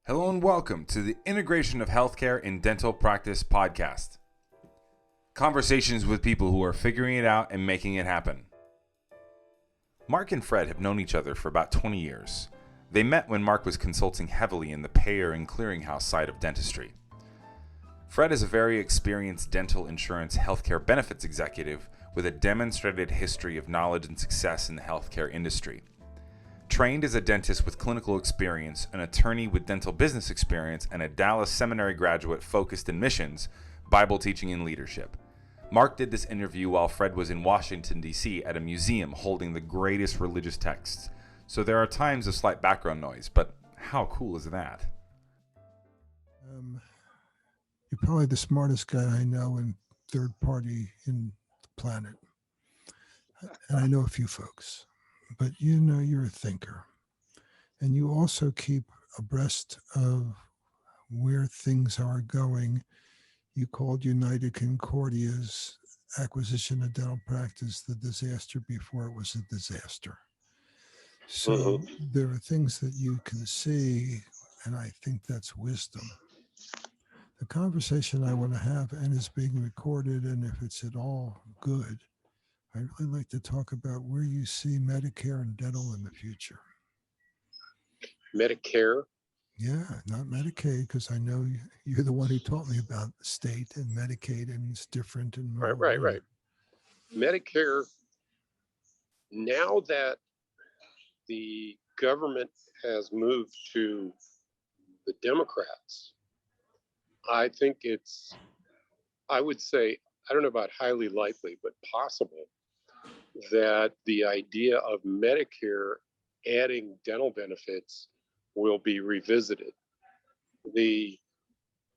Hello and welcome to the Integration of Healthcare in Dental Practice podcast. Conversations with people who are figuring it out and making it happen. Marc and Fred have known each other for about 20 years. They met when Marc was consulting heavily in the payor and clearinghouse side of dentistry. Fred is a very experienced dental insurance healthcare benefits executive with a demonstrated history of knowledge and success in the healthcare industry. Trained as a dentist with clinical experience, an attorney with dental business experience, and a Dallas Seminary graduate focused in missions, Bible teaching, and leadership. Marc did this interview while Fred was in Washington, D.C. at a museum holding the greatest religious texts. So there are times of slight background noise, but how cool is that? You're probably the smartest guy I know in third party in the planet. And I know a few folks. But you know you're a thinker, and you also keep abreast of where things are going. You called United Concordia's acquisition of dental practice the disaster before it was a disaster. So there are things that you can see, and I think that's wisdom. The conversation I want to have, and is being recorded, and if it's at all good, I'd really like to talk about where you see Medicare and dental in the future. Medicare? Yeah, not Medicaid, because I know you're the one who taught me about state and Medicaid, and it's different. And Right. Medicare, now that the government has moved to the Democrats, I think I would say, I don't know about highly likely, but possible that the idea of Medicare adding dental benefits will be revisited. The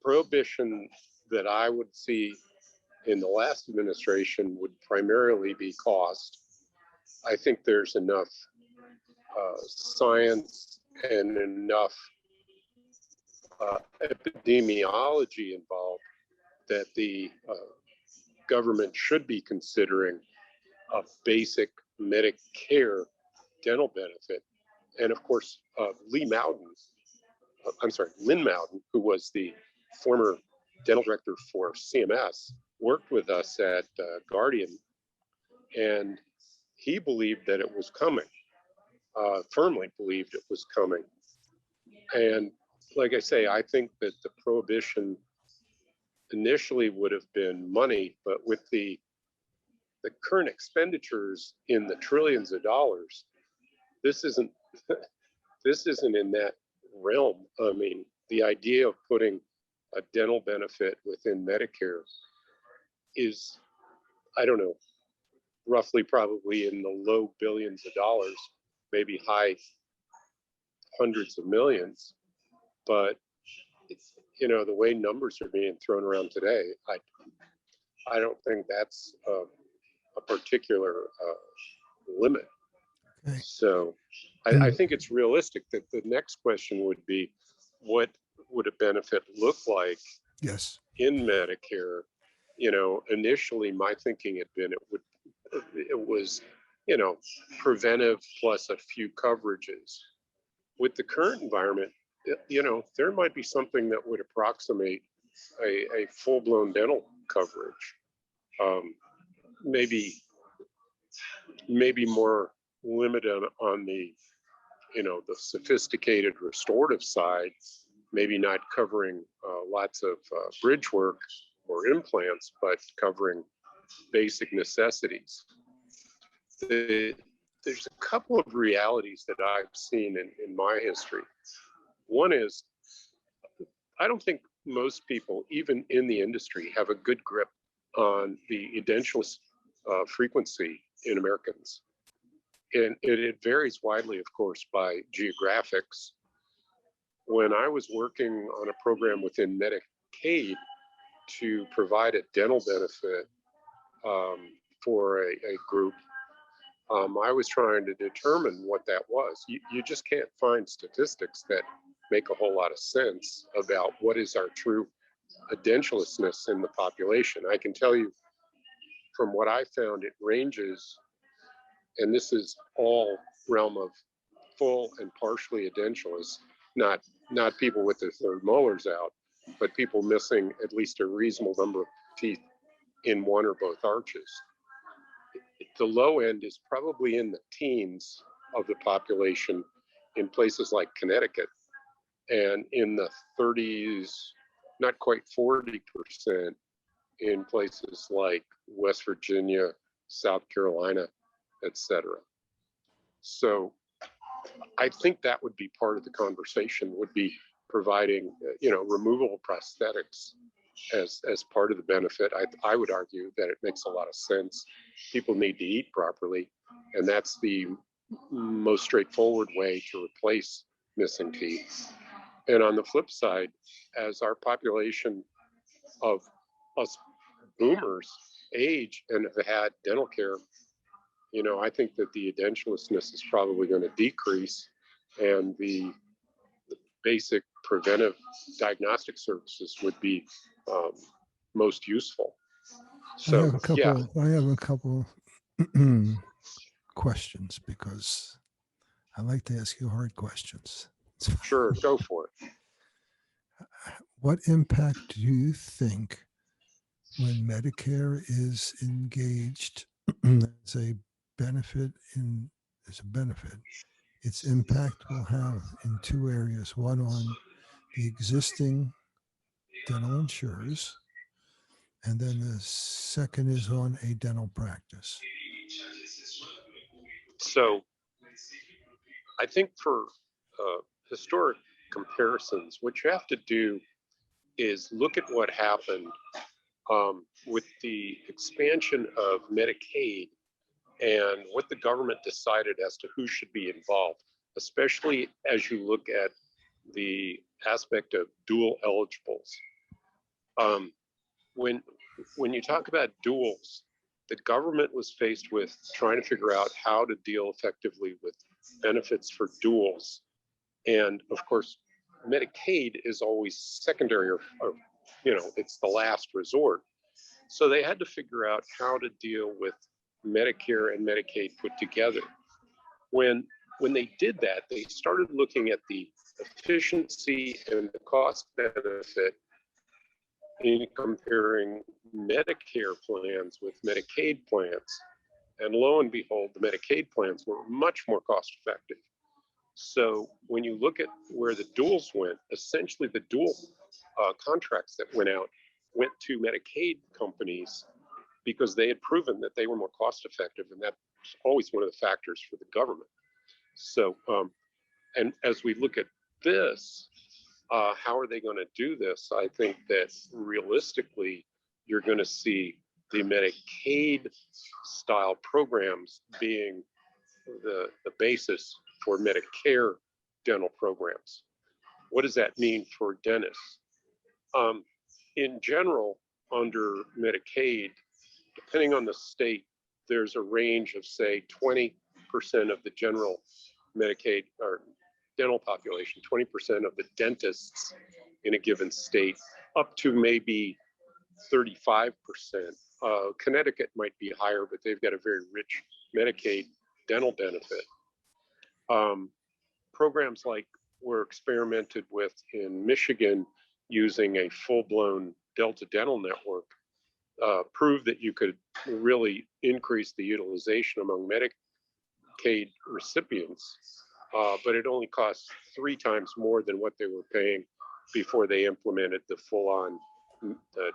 prohibition that I would see in the last administration would primarily be cost. I think there's enough science and enough epidemiology involved that the government should be considering a basic Medicare dental benefit. And of course, Lynn Mountain, who was the former dental director for CMS, worked with us at Guardian, and he believed that it was coming, firmly believed it was coming. And like I say, I think that the prohibition initially would have been money, but with the current expenditures in the trillions of dollars, this isn't in that realm. I mean, the idea of putting a dental benefit within Medicare is, I don't know, roughly probably in the low billions of dollars, maybe high hundreds of millions. But the way numbers are being thrown around today, I don't think that's a particular limit. Okay. So I think it's realistic that the next question would be, what would a benefit look like in Medicare? Initially my thinking had been it was preventive plus a few coverages. With the current environment, there might be something that would approximate a full-blown dental coverage. Maybe more limited on the sophisticated restorative side, maybe not covering lots of bridge work or implants, but covering basic necessities. There's a couple of realities that I've seen in my history. One is, I don't think most people, even in the industry, have a good grip on the edentulous frequency in Americans. And it varies widely, of course, by geographics. When I was working on a program within Medicaid to provide a dental benefit for a group, I was trying to determine what that was. You just can't find statistics that make a whole lot of sense about what is our true edentulousness in the population. I can tell you from what I found, it ranges, and this is all realm of full and partially edentulous, not people with their third molars out, but people missing at least a reasonable number of teeth in one or both arches. The low end is probably in the teens of the population in places like Connecticut, and in the 30s, not quite 40% in places like West Virginia, South Carolina, etc. So I think that would be part of the conversation, would be providing, removable prosthetics as part of the benefit. I would argue that it makes a lot of sense. People need to eat properly, and that's the most straightforward way to replace missing teeth. And on the flip side, as our population of us boomers age and have had dental care, I think that the edentulousness is probably going to decrease, and the basic preventive diagnostic services would be most useful. So, I have a couple questions, because I like to ask you hard questions. Sure, go for it. What impact do you think, when Medicare is engaged as a benefit, its impact will have in two areas: one on the existing dental insurers, and then the second is on a dental practice? So I think for historic comparisons, what you have to do is look at what happened with the expansion of Medicaid and what the government decided as to who should be involved, especially as you look at the aspect of dual eligibles. When you talk about duals, the government was faced with trying to figure out how to deal effectively with benefits for duals. And of course, Medicaid is always secondary, or it's the last resort. So they had to figure out how to deal with Medicare and Medicaid put together. When they did that, they started looking at the efficiency and the cost benefit in comparing Medicare plans with Medicaid plans. And lo and behold, the Medicaid plans were much more cost effective. So when you look at where the duals went, essentially the dual contracts that went out went to Medicaid companies because they had proven that they were more cost effective, and that's always one of the factors for the government. So, and as we look at this, how are they going to do this? I think that realistically, you're going to see the Medicaid style programs being the basis for Medicare dental programs. What does that mean for dentists? In general, under Medicaid, depending on the state, there's a range of, say, 20% of the general Medicaid or dental population, 20% of the dentists in a given state, up to maybe 35%. Connecticut might be higher, but they've got a very rich Medicaid dental benefit. Programs like were experimented with in Michigan using a full-blown Delta dental network proved that you could really increase the utilization among Medicaid recipients, but it only cost 3 times more than what they were paying before they implemented the full-on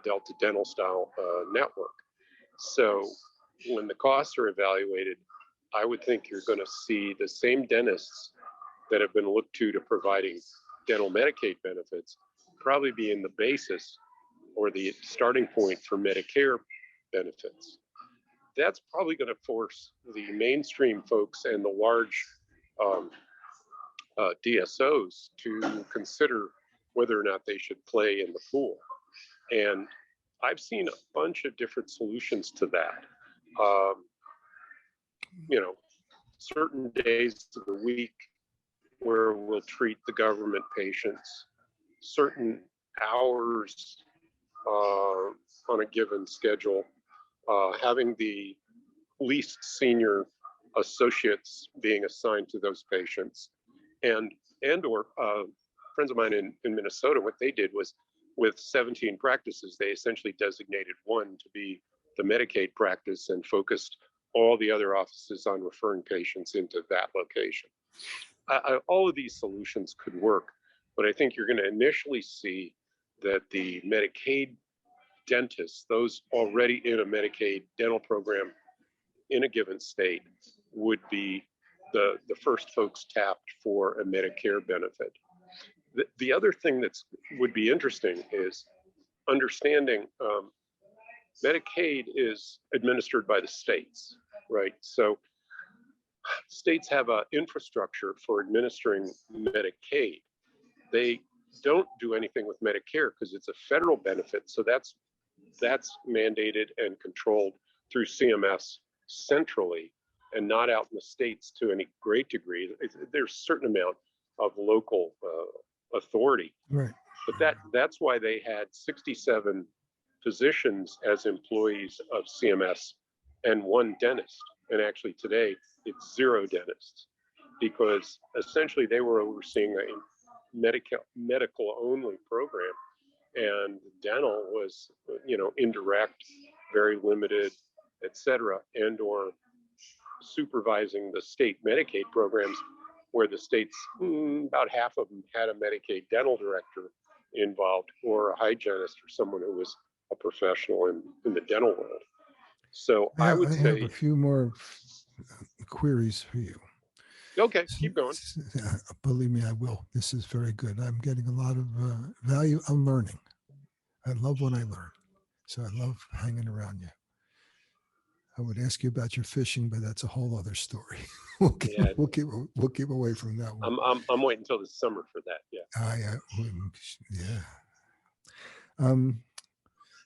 Delta dental style network. So when the costs are evaluated, I would think you're going to see the same dentists that have been looked to providing dental Medicaid benefits probably be in the basis or the starting point for Medicare benefits. That's probably going to force the mainstream folks and the large DSOs to consider whether or not they should play in the pool. And I've seen a bunch of different solutions to that. Certain days of the week where we'll treat the government patients, certain hours on a given schedule, having the least senior associates being assigned to those patients, and or friends of mine in Minnesota, what they did was with 17 practices, they essentially designated one to be the Medicaid practice and focused all the other offices on referring patients into that location. All of these solutions could work, but I think you're going to initially see that the Medicaid dentists, those already in a Medicaid dental program in a given state, would be the first folks tapped for a Medicare benefit. The other thing that would be interesting is understanding Medicaid is administered by the states, right? So states have an infrastructure for administering Medicaid. They don't do anything with Medicare because it's a federal benefit. So that's mandated and controlled through CMS centrally and not out in the states to any great degree. There's a certain amount of local authority, Right. but that's why they had 67 physicians as employees of CMS and one dentist. And actually today it's 0 dentists, because essentially they were overseeing a medical only program, and dental was, indirect, very limited, etc., and or supervising the state Medicaid programs, where the states, about half of them had a Medicaid dental director involved, or a hygienist, or someone who was a professional in the dental world. So I would say, have a few more queries for you. Okay, keep going. Believe me, I will. This is very good. I'm getting a lot of value. I'm learning. I love what I learn. So I love hanging around you. I would ask you about your fishing, but that's a whole other story. We'll keep away from that one. I'm waiting until the summer for that. Yeah.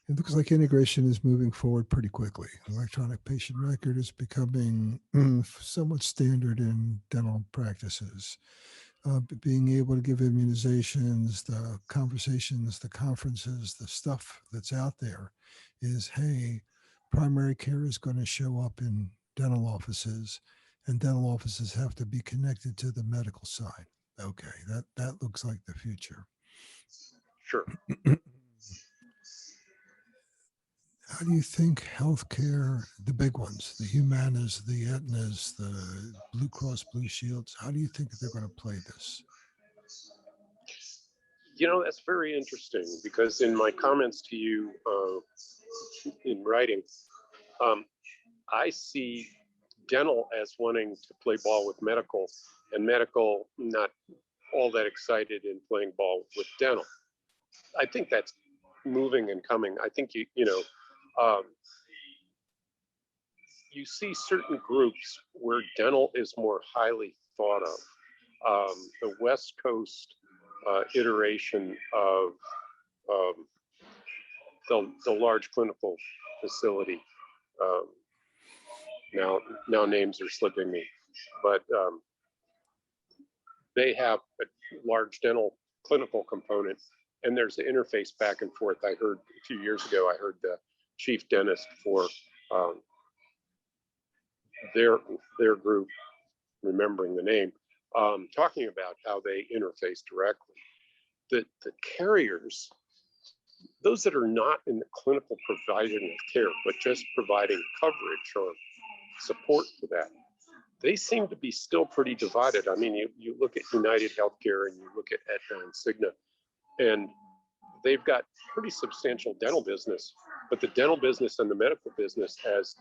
It looks like integration is moving forward pretty quickly. Electronic patient record is becoming somewhat standard in dental practices. Being able to give immunizations, the conversations, the conferences, the stuff that's out there is, hey, primary care is going to show up in dental offices, and dental offices have to be connected to the medical side. Okay, that looks like the future. Sure. How do you think healthcare, the big ones, the Humanas, the Aetnas, the Blue Cross Blue Shields, how do you think they're going to play this? That's very interesting, because in my comments to you in writing, I see dental as wanting to play ball with medical, and medical not all that excited in playing ball with dental. I think that's moving and coming. I think you see certain groups where dental is more highly thought of. The West Coast iteration of the large clinical facility. Now names are slipping me, but they have a large dental clinical component, and there's the interface back and forth. I heard a few years ago, I heard the chief dentist for their group, remembering the name, talking about how they interface directly. The carriers, those that are not in the clinical provision of care, but just providing coverage or support for that, they seem to be still pretty divided. I mean, you look at United Healthcare and you look at Aetna and Cigna, and they've got pretty substantial dental business, but the dental business and the medical business, as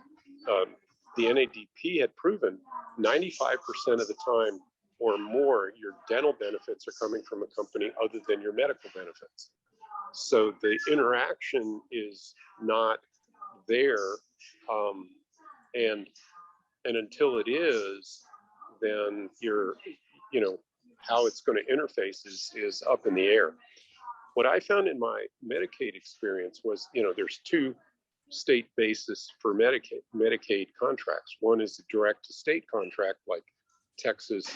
the NADP had proven, 95% of the time or more, your dental benefits are coming from a company other than your medical benefits. So the interaction is not there, and until it is, then how it's going to interface is up in the air. What I found in my Medicaid experience was, there's 2 state basis for Medicaid contracts. One is a direct to state contract like Texas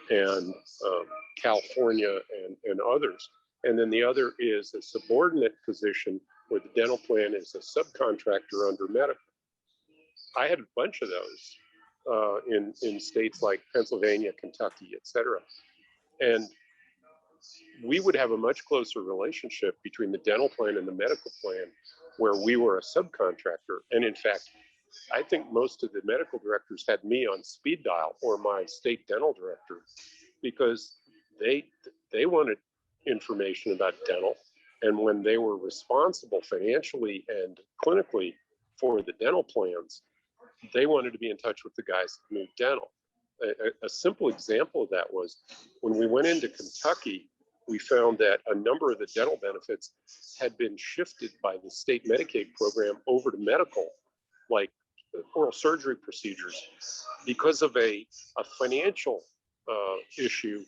and California and others. And then the other is a subordinate position where the dental plan is a subcontractor under medical. I had a bunch of those in states like Pennsylvania, Kentucky, et cetera. And we would have a much closer relationship between the dental plan and the medical plan, where we were a subcontractor. And in fact, I think most of the medical directors had me on speed dial, or my state dental director, because they wanted information about dental. And when they were responsible financially and clinically for the dental plans, they wanted to be in touch with the guys that knew dental. A simple example of that was when we went into Kentucky, we found that a number of the dental benefits had been shifted by the state Medicaid program over to medical, like oral surgery procedures, because of a financial issue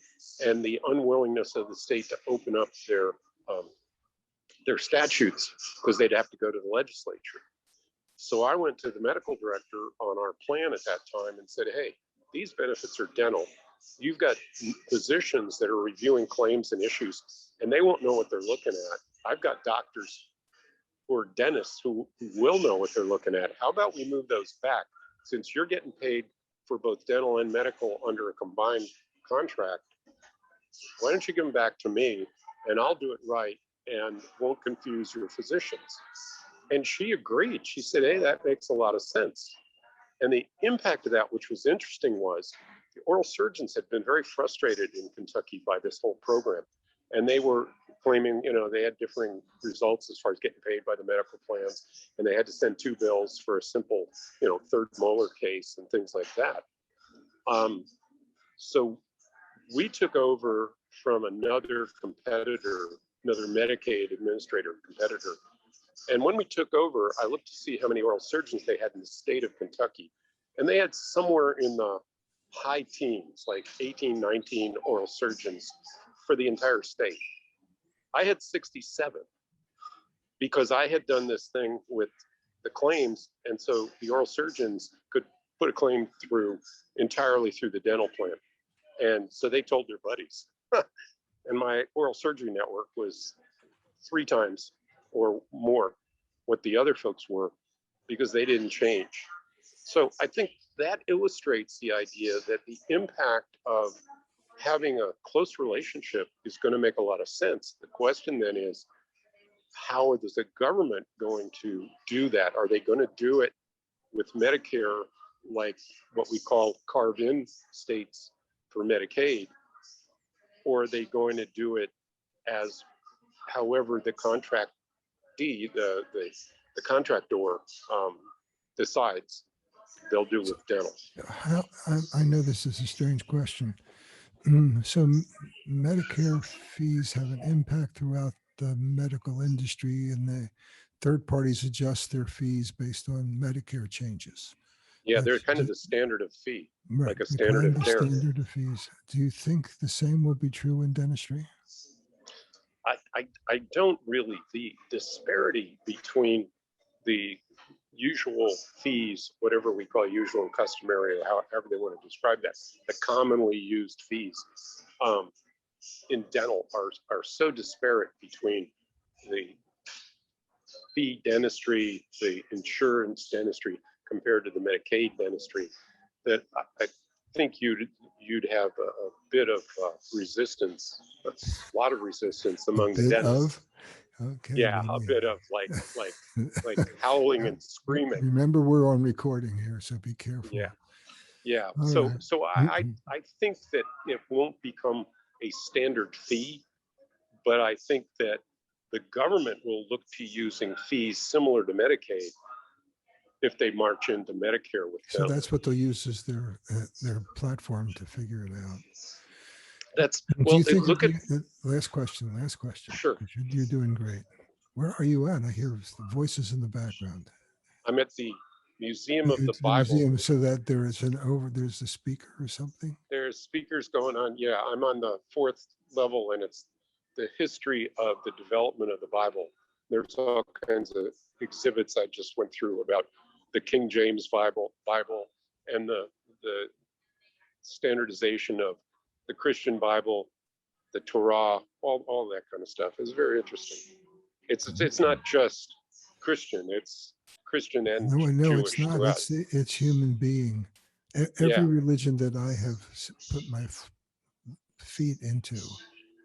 and the unwillingness of the state to open up their statutes, because they'd have to go to the legislature. So I went to the medical director on our plan at that time and said, hey, these benefits are dental. You've got physicians that are reviewing claims and issues, and they won't know what they're looking at. I've got doctors who are dentists who will know what they're looking at. How about we move those back? Since you're getting paid for both dental and medical under a combined contract, why don't you give them back to me, and I'll do it right and won't confuse your physicians. And she agreed. She said, hey, that makes a lot of sense. And the impact of that, which was interesting, was the oral surgeons had been very frustrated in Kentucky by this whole program. And they were claiming, they had differing results as far as getting paid by the medical plans. And they had to send 2 bills for a simple, third molar case and things like that. So we took over from another competitor, another Medicaid administrator competitor. And when we took over, I looked to see how many oral surgeons they had in the state of Kentucky. And they had somewhere in the high teens, like 18, 19 oral surgeons for the entire state. I had 67 because I had done this thing with the claims. And so the oral surgeons could put a claim through entirely through the dental plan. And so they told their buddies. And my oral surgery network was 3 times or more what the other folks were, because they didn't change. So I think that illustrates the idea that the impact of having a close relationship is going to make a lot of sense. The question then is, how is the government going to do that? Are they going to do it with Medicare, like what we call carve-in states for Medicaid? Or are they going to do it as however the contract the contractor decides they'll do with dental? I know this is a strange question. So Medicare fees have an impact throughout the medical industry, and the third parties adjust their fees based on Medicare changes. Yeah, they're kind of the standard of fee, right, like a standard of care. Standard of fees. Do you think the same would be true in dentistry? I don't really. The disparity between the usual fees, whatever we call usual and customary, or however they want to describe that, the commonly used fees in dental are so disparate between the fee dentistry, the insurance dentistry, compared to the Medicaid dentistry, that I think you'd have a bit of resistance, a lot of resistance among the dentists. Okay. Yeah, a bit of like howling and screaming. Remember, we're on recording here, so be careful. Yeah. All So right. I think that it won't become a standard fee, but I think that the government will look to using fees similar to Medicaid if they march into Medicare with them. So that's what they'll use as their platform to figure it out. That's last question. Sure. You're doing great. Where are you at? I hear the voices in the background. I'm at the Museum of the Bible. Museum, so that there's a speaker or something? There's speakers going on. Yeah, I'm on the 4th level, and it's the history of the development of the Bible. There's all kinds of exhibits I just went through about the King James Bible, and the standardization of the Christian Bible, the Torah, all that kind of stuff. It's very interesting. It's not just Christian. It's Christian and Jewish. It's not. It's human being. Every religion that I have put my feet into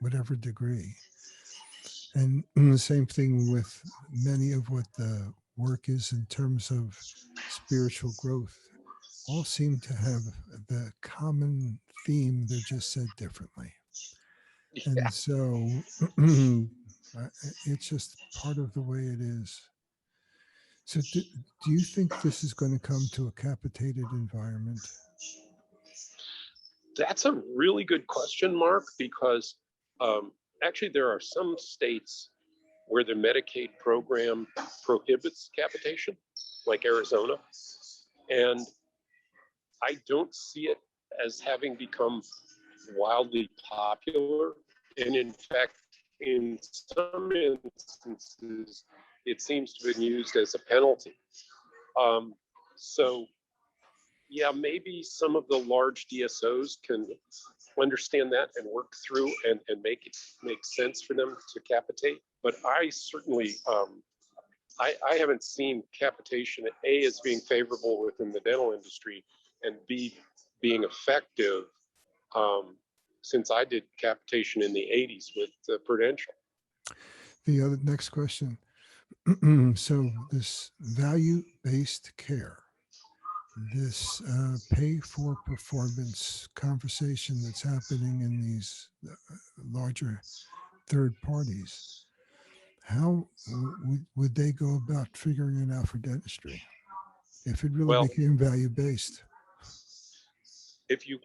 whatever degree. And the same thing with many of what the work is in terms of spiritual growth. All seem to have the common theme, they're just said differently. Yeah. And so it's just part of the way it is. So do you think this is going to come to a capitated environment? That's a really good question, Mark, because actually there are some states where the Medicaid program prohibits capitation, like Arizona. And I don't see it as having become wildly popular. And in fact, in some instances, it seems to have been used as a penalty. So, yeah, maybe some of the large DSOs can understand that and work through and make it make sense for them to capitate. But I certainly, I haven't seen capitation, A, as being favorable within the dental industry, and B, being effective since I did capitation in the 80s with Prudential. The other next question. So this value-based care, this pay for performance conversation that's happening in these larger third parties, how would they go about figuring it out for dentistry if it really became value-based? If you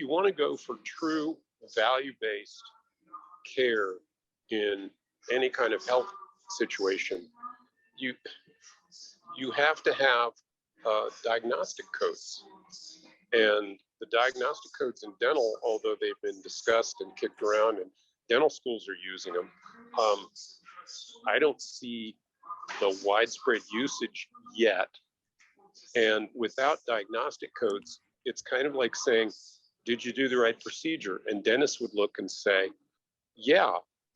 want to go for true value-based care in any kind of health situation, you have to have diagnostic codes. And the diagnostic codes in dental, although they've been discussed and kicked around and dental schools are using them, I don't see the widespread usage yet. And without diagnostic codes, it's kind of like saying, did you do the right procedure? And dentists would look and say, yeah,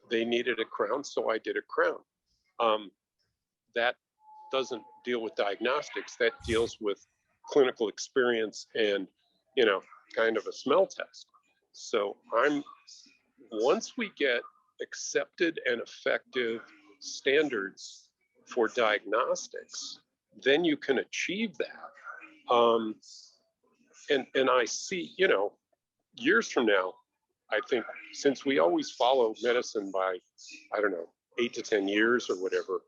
they needed a crown, so I did a crown. That doesn't deal with diagnostics. That deals with clinical experience and, kind of a smell test. So once we get accepted and effective standards for diagnostics, then you can achieve that. And I see, years from now, I think, since we always follow medicine by, 8 to 10 years or whatever,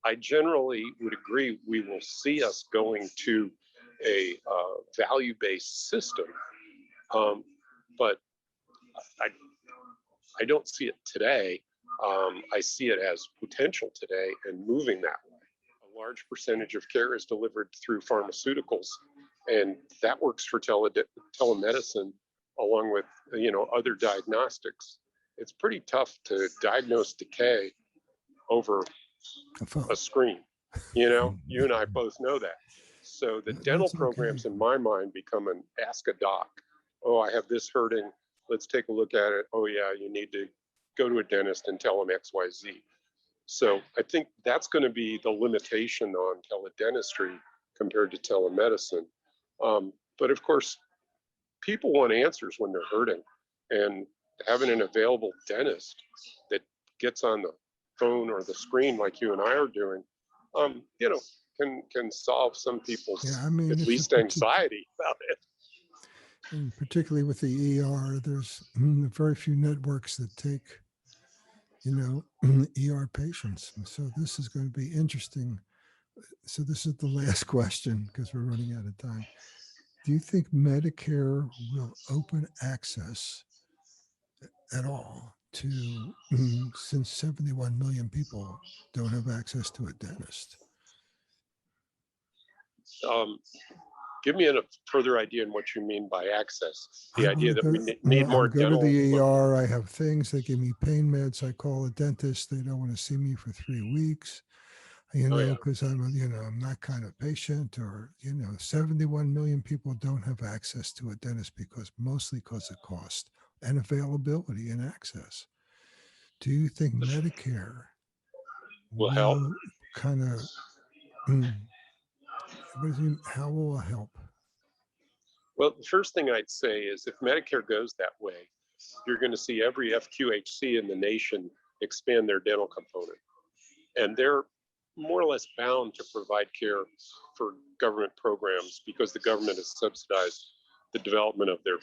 I generally would agree we will see us going to a value-based system. But I don't see it today. I see it as potential today and moving that way. A large percentage of care is delivered through pharmaceuticals, and that works for telemedicine along with other diagnostics. It's pretty tough to diagnose decay over a screen. You and I both know that. So the dental programs, in my mind, become an ask a doc. Oh, I have this hurting. Let's take a look at it. Oh, yeah, you need to go to a dentist and tell them XYZ. So I think that's going to be the limitation on teledentistry compared to telemedicine. But of course, people want answers when they're hurting, and having an available dentist that gets on the phone or the screen like you and I are doing, can solve some people's at least anxiety about it. And particularly with the ER, there's very few networks that take, ER patients. So this is going to be interesting. So this is the last question because we're running out of time. Do you think Medicare will open access at all to, since 71 million people don't have access to a dentist? Give me a further idea on what you mean by access. The idea that we need more dental. I go to the ER, I have things, they give me pain meds, I call a dentist, they don't want to see me for 3 weeks, because I'm that kind of patient, or, 71 million people don't have access to a dentist mostly because of cost and availability and access. Do you think Medicare will help? Kind of, how will it help? Well, the first thing I'd say is if Medicare goes that way, you're going to see every FQHC in the nation expand their dental component. And they're more or less bound to provide care for government programs because the government has subsidized the development of their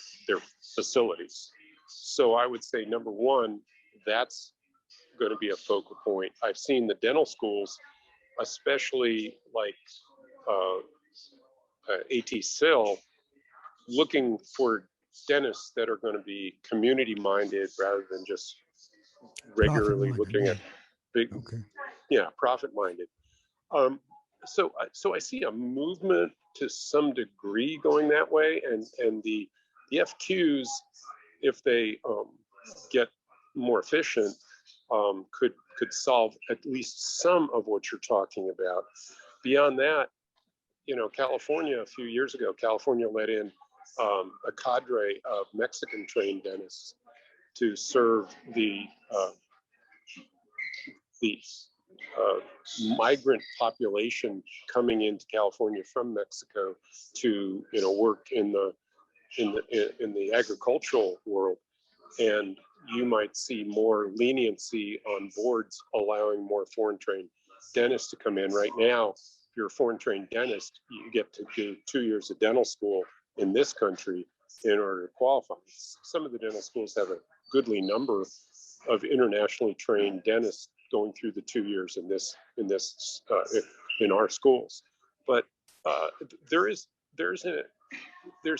facilities. So I would say, number one, that's going to be a focal point. I've seen the dental schools, especially like AT Sill, looking for dentists that are going to be community minded rather than just regularly looking at big, profit minded. So I see a movement to some degree going that way, and the FQs, if they get more efficient, could solve at least some of what you're talking about. Beyond that, California, a few years ago, California let in a cadre of Mexican-trained dentists to serve the migrant population coming into California from Mexico to work in the agricultural world. And you might see more leniency on boards allowing more foreign trained dentists to come in. Right now, if you're a foreign trained dentist, you get to do 2 years of dental school in this country in order to qualify. Some of the dental schools have a goodly number of internationally trained dentists going through the 2 years in our schools. But there's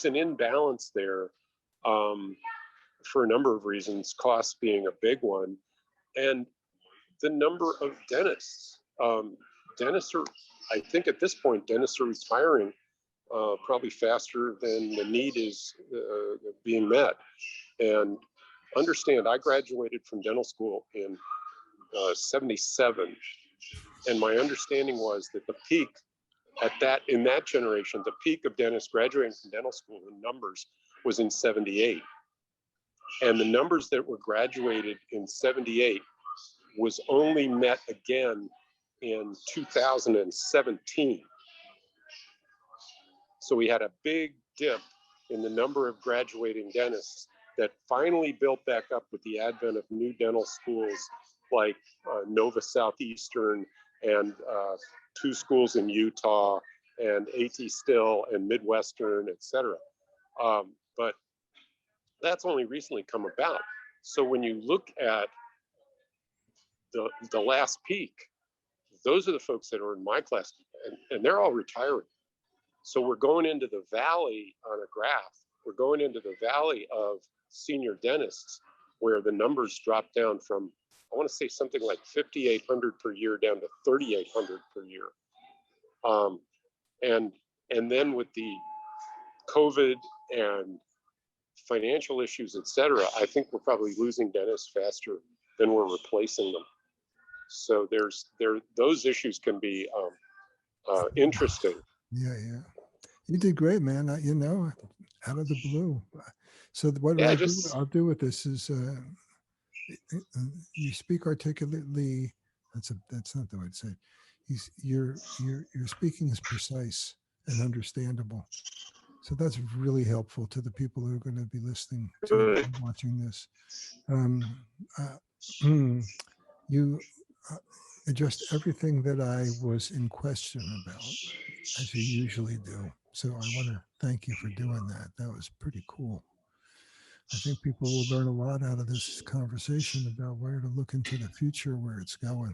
an imbalance there for a number of reasons, cost being a big one, and the number of dentists. Dentists are, I think at this point, dentists are retiring probably faster than the need is being met. And understand, I graduated from dental school in 77, and my understanding was that the peak in that generation, the peak of dentists graduating from dental school in numbers was in 78. And the numbers that were graduated in 78 was only met again in 2017. So we had a big dip in the number of graduating dentists that finally built back up with the advent of new dental schools like Nova Southeastern and 2 schools in Utah and AT Still and Midwestern, et cetera. But that's only recently come about. So when you look at the last peak, those are the folks that are in my class, and they're all retiring. So we're going into the valley on a graph. We're going into the valley of senior dentists where the numbers drop down from, I want to say something like 5,800 per year down to 3,800 per year. And then with the COVID and financial issues, et cetera, I think we're probably losing dentists faster than we're replacing them. So those issues can be interesting. Yeah. You did great, man. Out of the blue. So what I'll do with this is you speak articulately. That's not the way to say it. Your speaking is precise and understandable. So that's really helpful to the people who are going to be listening to and watching this. You addressed everything that I was in question about, as you usually do. So I want to thank you for doing that. That was pretty cool. I think people will learn a lot out of this conversation about where to look into the future, where it's going.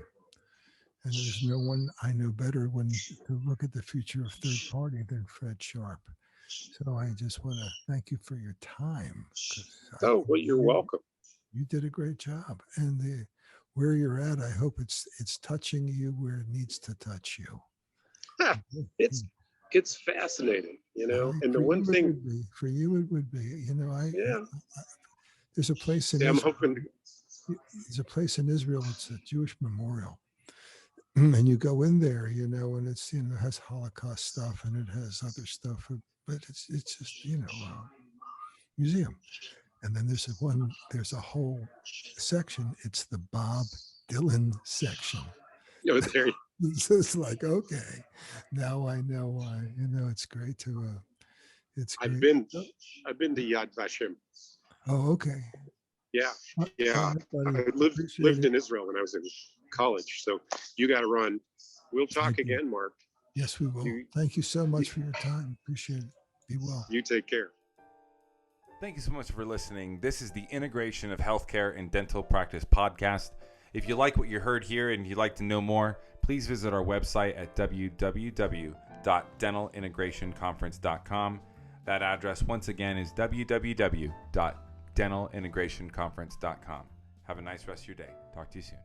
And there's no one I know better to look at the future of third party than Fred Sharpe. So I just want to thank you for your time. You're welcome. You did a great job. And where you're at, I hope it's touching you where it needs to touch you. It's fascinating, and the one thing for you it would be, there's a place in Israel. There's a place in Israel. It's a Jewish memorial, and you go in there, and it's it has Holocaust stuff and it has other stuff, but it's just museum. And then there's a whole section. It's the Bob Dylan section. So it's like, okay, now I know why. It's great to. It's great. I've been to Yad Vashem. Oh, okay. Yeah, All yeah. right, buddy. I lived Appreciate it. in Israel when I was in college. So you got to run. We'll talk Thank you. again, Mark. Yes, we will. You, Thank you so much for your time. Appreciate it. Be well. you take care. Thank you so much for listening. This is the Integration of Healthcare and Dental Practice podcast. If you like what you heard here and you'd like to know more, please visit our website at www.dentalintegrationconference.com. That address, once again, is www.dentalintegrationconference.com. Have a nice rest of your day. Talk to you soon.